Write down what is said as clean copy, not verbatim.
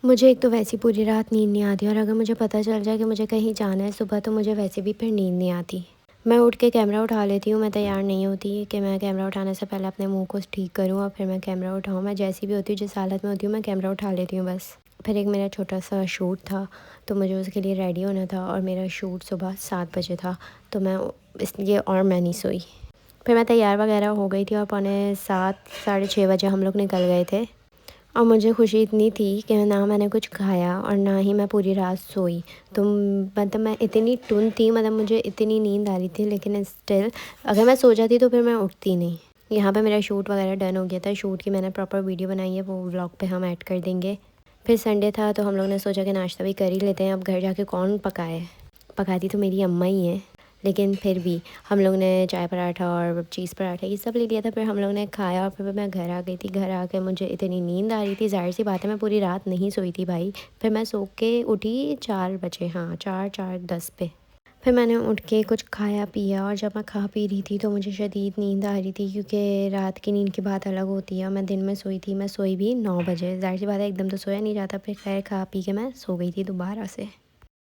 मुझे एक तो वैसी पूरी रात नींद नहीं आती, और अगर मुझे पता चल जाए कि मुझे कहीं जाना है सुबह, तो मुझे वैसे भी फिर नींद नहीं आती। मैं उठ के कैमरा उठा लेती हूँ, मैं तैयार नहीं होती कि मैं कैमरा उठाने से पहले अपने मुंह को ठीक करूँ और फिर मैं कैमरा उठाऊँ। मैं जैसी भी होती हूँ, जिस हालत में होती हूँ, मैं कैमरा उठा लेती हूँ बस। फिर एक मेरा छोटा सा शूट था, तो मुझे उसके लिए रेडी होना था, और मेरा शूट सुबह 7 बजे था, तो मैं इसलिए और मैं नहीं सोई। फिर मैं तैयार वगैरह हो गई थी, और पौने 7 साढ़े 6 बजे हम लोग निकल गए थे। और मुझे खुशी इतनी थी कि ना मैंने कुछ खाया और ना ही मैं पूरी रात सोई। तो मतलब मैं इतनी टुन थी, मतलब मुझे इतनी नींद आ रही थी, लेकिन स्टिल अगर मैं सो जाती तो फिर मैं उठती नहीं। यहाँ पे मेरा शूट वगैरह डन हो गया था। शूट की मैंने प्रॉपर वीडियो बनाई है, वो व्लॉग पे हम ऐड कर देंगे। फिर संडे था, तो हम लोग ने सोचा कि नाश्ता भी कर ही लेते हैं। अब घर जाके कौन पकाए, पकाती तो मेरी अम्मा ही है, लेकिन फिर भी हम लोग ने चाय पराठा और चीज़ पराठा ये सब ले लिया था। फिर हम लोग ने खाया, और फिर मैं घर आ गई थी। घर आके मुझे इतनी नींद आ रही थी, ज़ाहिर सी बात है मैं पूरी रात नहीं सोई थी भाई। फिर मैं सो के उठी 4 बजे, हाँ 4-4:10 पे। फिर मैंने उठ के कुछ खाया पिया, और जब मैं खा पी रही थी तो मुझे शदीद नींद आ रही थी, क्योंकि रात की नींद की बात अलग होती है। मैं दिन में सोई थी, मैं सोई भी 9 बजे। ज़ाहिर सी बात है एकदम तो सोया नहीं जाता। फिर खैर खा पी के मैं सो गई थी दोबारा से।